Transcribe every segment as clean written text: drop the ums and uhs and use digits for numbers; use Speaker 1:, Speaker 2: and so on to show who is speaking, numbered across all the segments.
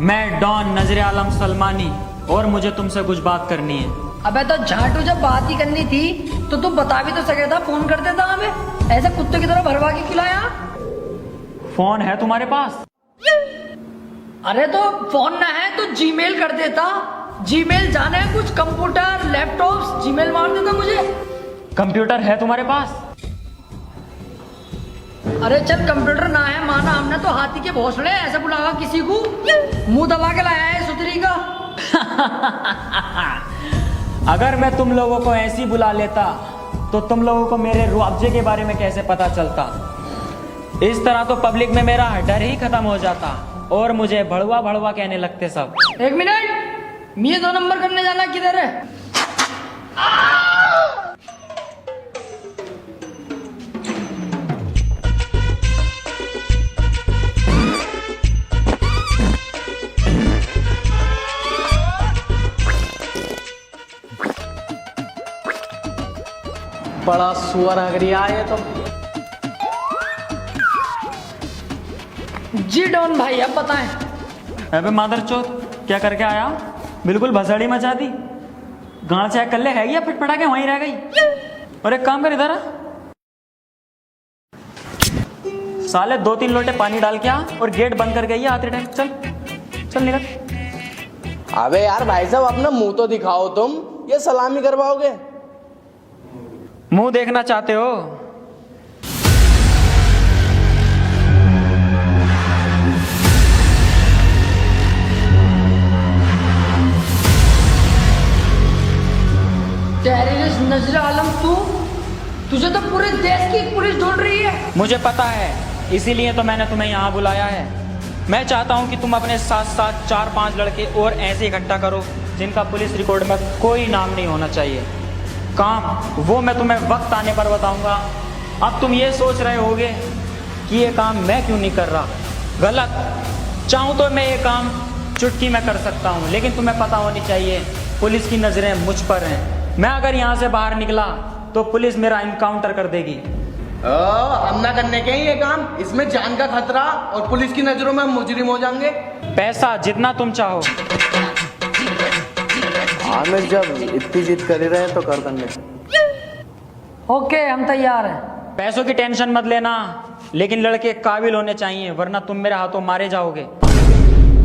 Speaker 1: मैं डॉन नजर आलम सलमानी और मुझे तुमसे कुछ बात करनी है।
Speaker 2: अबे तो झाटू जब बात ही करनी थी तो तू बता भी तो सके था, फोन कर देता हमें। ऐसे कुत्ते की तरह भरवा के खिलाया।
Speaker 1: फोन है तुम्हारे पास?
Speaker 2: अरे तो फोन ना है तो जीमेल कर देता। जीमेल जाने है कुछ, कंप्यूटर लैपटॉप जीमेल मार देता मुझे।
Speaker 1: कंप्यूटर है तुम्हारे पास?
Speaker 2: अरे चल कंप्यूटर ना है माना हमने तो हाथी के भोसले ऐसे बुलावा किसी को, मुंह दबा के लाया है सुतरी का।
Speaker 1: अगर मैं तुम लोगों को ऐसी बुला लेता तो तुम लोगों को मेरे रुआबजे के बारे में कैसे पता चलता? इस तरह तो पब्लिक में मेरा डर ही खत्म हो जाता और मुझे भड़वा भड़वा कहने लगते सब।
Speaker 2: एक मिनट, मैं 2 नंबर करने जाना किधर है?
Speaker 3: बड़ा सुअर अगरिया है तो।
Speaker 2: जी डॉन भाई अब बताएं।
Speaker 1: अबे मादरचोद, क्या करके आया? बिल्कुल भसड़ी मचा दी। गांड चेक कर ले, है या फटफटा के वहीं रह गई? और एक काम कर, इधर आ। साले 2-3 लोटे पानी डाल के आ और गेट बंद कर गई है आते टाइम। चल चल निकल।
Speaker 3: अबे यार भाई साहब अपना मुंह तो दिखाओ तुम, ये सलामी करवाओगे?
Speaker 1: मुंह देखना चाहते हो?
Speaker 2: टेररिस्ट नजर आलम तुझे तो पूरे देश की पुलिस ढूंढ रही है।
Speaker 1: मुझे पता है, इसीलिए तो मैंने तुम्हें यहाँ बुलाया है। मैं चाहता हूँ कि तुम अपने साथ साथ 4-5 लड़के और ऐसे इकट्ठा करो जिनका पुलिस रिकॉर्ड में कोई नाम नहीं होना चाहिए। काम वो मैं तुम्हें वक्त आने पर बताऊंगा। अब तुम ये सोच रहे होगे कि ये काम मैं क्यों नहीं कर रहा। गलत। चाहूँ तो मैं ये काम चुटकी में कर सकता हूँ, लेकिन तुम्हें पता होनी चाहिए पुलिस की नज़रें मुझ पर हैं। मैं अगर यहाँ से बाहर निकला तो पुलिस मेरा इनकाउंटर कर देगी।
Speaker 3: हम ना करने के ये काम, इसमें जान का खतरा और पुलिस की नजरों में हम मुजरिम हो जाएंगे।
Speaker 1: पैसा जितना तुम चाहो।
Speaker 3: आमिर जब इतनी जिद कर ही रहे हैं तो कर देंगे।
Speaker 2: ओके हम तैयार हैं।
Speaker 1: पैसों की टेंशन मत लेना, लेकिन लड़के काबिल होने चाहिए, वरना तुम मेरे हाथों मारे जाओगे।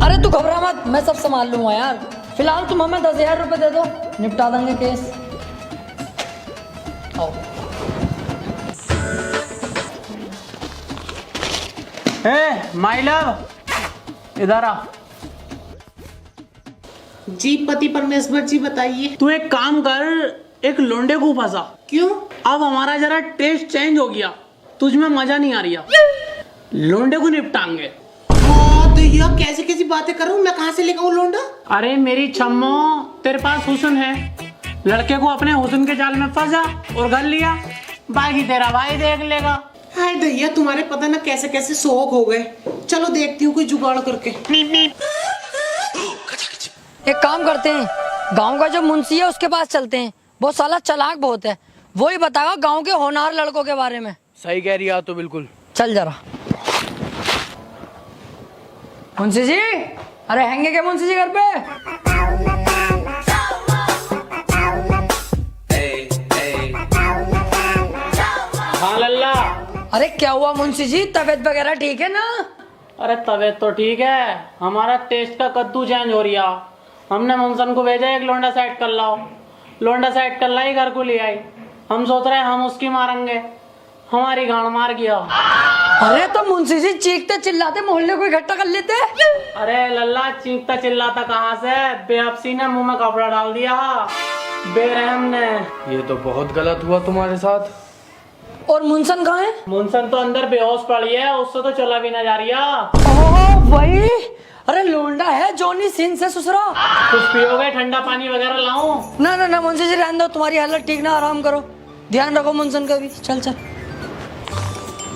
Speaker 2: अरे तू घबरा मत, मैं सब संभाल लूंगा यार। फिलहाल तुम हमें 10,000 रुपए दे दो, निपटा देंगे केस। आओ।
Speaker 1: माय लव, इधर आ।
Speaker 4: जी पति परमेश्वर जी बताइए।
Speaker 5: तू एक काम कर, एक लोंडे को फंसा।
Speaker 4: क्यों?
Speaker 5: अब हमारा जरा टेस्ट चेंज हो गया, तुझमें मजा नहीं आ रही। लोंडे को निपटाएंगे।
Speaker 4: तो यह कैसी कैसी बातें कर रहा हूँ मैं, कहाँ से लेकर आऊँ लोंडा?
Speaker 5: अरे मेरी छम्मो, तेरे पास हुस्न है, लड़के को अपने हुस्न के जाल में फंसा और घर लिया, बाकी तेरा भाई देख लेगा।
Speaker 4: हाय दैया, तुम्हारे पता ना कैसे कैसे शौक हो गए। चलो देखती हूँ कोई जुगाड़ करके।
Speaker 2: एक काम करते हैं, गांव का जो मुंशी है उसके पास चलते हैं। वो साला चालाक बहुत है, वो ही बताएगा गांव के होनहार लड़कों के बारे में।
Speaker 5: सही कह रही है तो बिल्कुल।
Speaker 2: चल जरा। मुंशी जी, अरे हैंगे क्या मुंशी जी घर पे?
Speaker 5: हाँ लल्ला।
Speaker 2: अरे क्या हुआ मुंशी जी, तबीयत वगैरह ठीक है ना?
Speaker 5: अरे तबीयत तो ठीक है, हमारा टेस्ट का कद्दू चेंज हो रहा। हमने मुंसन को भेजा एक लोंडा सेट कर लाओ। लोंडा सेट कर लाई, घर को ले आई। हम सोच रहे हैं हम उसकी मारेंगे, हमारी गांड मार गया।
Speaker 2: अरे तो मुंशी जी चीखते चिल्लाते मोहल्ले को इकट्ठा कर लेते।
Speaker 5: अरे लल्ला, चीखता चिल्लाता कहाँ से, बेअपसी ने मुंह में कपड़ा डाल दिया, बेरहम ने।
Speaker 3: ये तो बहुत गलत हुआ तुम्हारे साथ।
Speaker 2: और मुंसन कहाँ है?
Speaker 5: मुंसन तो अंदर बेहोश पड़ी है, उससे तो चला भी ना जा रही।
Speaker 2: ओह वही, अरे लोंडा है जॉनी सिंह से ससुरा।
Speaker 5: कुछ पियोगे? ठंडा पानी वगैरह लाऊं?
Speaker 2: ना ना ना मुंशी जी रहने दो, तुम्हारी हालत ठीक ना, आराम करो, ध्यान रखो मुंसन का भी। चल चल,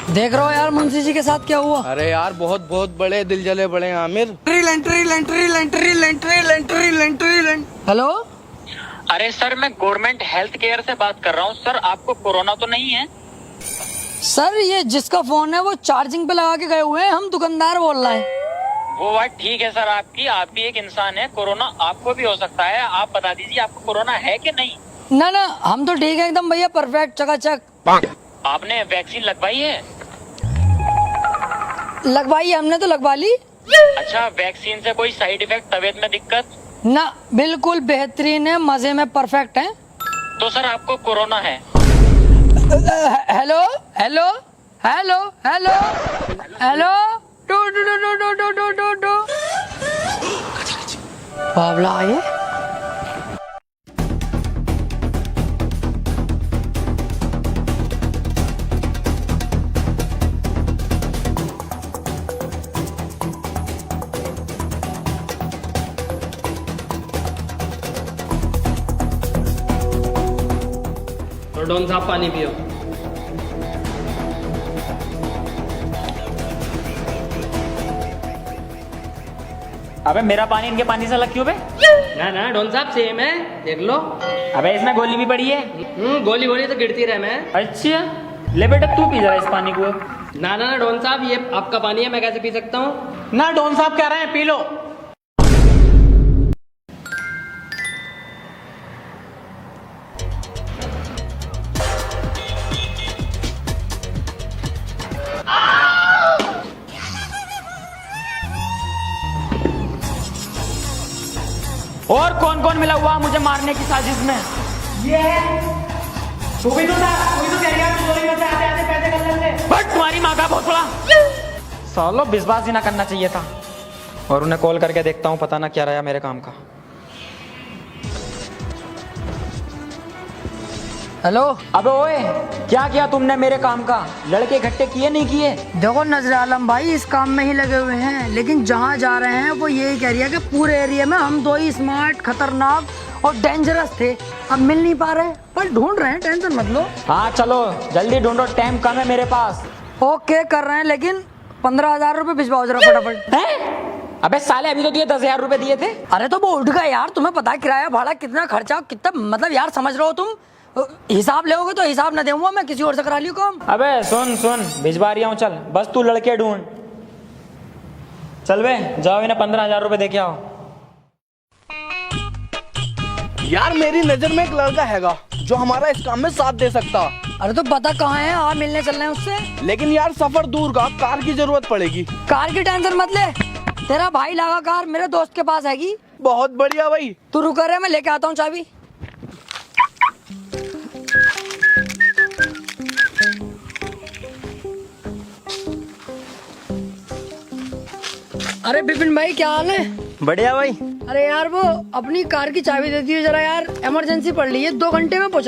Speaker 2: देख रहे हो यार मुंशी जी के साथ क्या हुआ।
Speaker 3: अरे यार बहुत बहुत बड़े दिल जले बड़े आमिर।
Speaker 2: हेलो,
Speaker 1: अरे सर, मैं गवर्नमेंट हेल्थ केयर से बात कर रहा हूँ। सर आपको कोरोना तो नहीं है?
Speaker 2: सर ये जिसका फोन है वो चार्जिंग पे लगा के गए हुए हैं, हम दुकानदार बोल रहे हैं।
Speaker 1: वो बात ठीक है सर आपकी, आप भी एक इंसान है, कोरोना आपको भी हो सकता है। आप बता दीजिए आपको कोरोना है कि नहीं।
Speaker 2: ना ना, हम तो ठीक है एकदम भैया, परफेक्ट, चकाचक।
Speaker 1: आपने वैक्सीन लगवाई है?
Speaker 2: लगवाई है हमने, तो लगवा ली।
Speaker 1: अच्छा, वैक्सीन से कोई साइड इफेक्ट, तबीयत में दिक्कत?
Speaker 2: ना, बिल्कुल बेहतरीन है, मजे में परफेक्ट है।
Speaker 1: तो सर आपको कोरोना है?
Speaker 2: Hello hello hello hello hello, टू टू टू टू टू टू टू टू टू, बाबला आए।
Speaker 5: तो डॉन साहब पानी पियो।
Speaker 1: अबे मेरा पानी इनके पानी से अलग क्यों बे?
Speaker 5: ना ना डॉन साहब सेम है, देख लो।
Speaker 1: अबे इसमें गोली भी पड़ी है।
Speaker 5: गोली गोली तो गिरती रहे मैं।
Speaker 1: अच्छा, ले बेटा तू पी जरा इस पानी को।
Speaker 5: ना ना ना डॉन साहब, ये आपका पानी है, मैं कैसे पी सकता हूँ?
Speaker 4: ना डॉन साहब कह रहे हैं पी लो।
Speaker 1: और कौन कौन मिला हुआ मुझे मारने की साजिश में? बट तुम्हारी माँ का भोसड़ा। सालो विश्वास ही ना करना चाहिए था। और उन्हें कॉल करके देखता हूँ, पता ना क्या रहा मेरे काम का।
Speaker 2: हेलो।
Speaker 1: अबे ओए, क्या किया तुमने मेरे काम का? लड़के इकट्ठे किए नहीं किए?
Speaker 2: देखो नजर आलम भाई, इस काम में ही लगे हुए हैं, लेकिन जहाँ जा रहे हैं वो यही कह रही है कि पूरे एरिया में हम दो ही स्मार्ट, खतरनाक और डेंजरस थे। अब मिल नहीं पा रहे, पर ढूंढ रहे हैं, टेंशन मत लो।
Speaker 1: हाँ चलो जल्दी ढूंढो, टाइम कम है मेरे पास।
Speaker 2: ओके कर रहे हैं, लेकिन 15,000 रुपए भिजवाओ जरा फटाफट।
Speaker 1: हैं? अबे साले अभी तो दिए 10,000 रुपए दिए थे।
Speaker 2: अरे तो वो उठ गया यार, तुम्हें पता है किराया भाड़ा कितना खर्चा, कितना, मतलब यार समझ रहे हो तुम? हिसाब लेओगे तो हिसाब न दूंगा मैं, किसी और से करा लियो काम।
Speaker 1: अबे सुन सुन, भिजवा रही हूँ, चल बस तू लड़के ढूंढ। चल बे, जाओ इन्हें 15,000 रुपए दे के आओ।
Speaker 3: यार मेरी नजर में एक लड़का हैगा जो हमारा इस काम में साथ दे सकता।
Speaker 2: अरे तो पता कहाँ है, आप मिलने चल रहे हैं उससे।
Speaker 3: लेकिन यार सफर दूर का, कार की जरूरत पड़ेगी।
Speaker 2: कार की टेंशन मत ले, तेरा भाई लगा कार मेरे दोस्त के पास हैगी।
Speaker 3: बहुत बढ़िया भाई।
Speaker 2: तू रुक रहे, मैं लेके आता हूँ चाबी। अरे बिपिन भाई क्या हाल है?
Speaker 3: बढ़िया भाई।
Speaker 2: अरे यार वो अपनी कार की चाबी दे दी जरा यार, इमरजेंसी पड़ रही है, 2 घंटे में पहुंचा।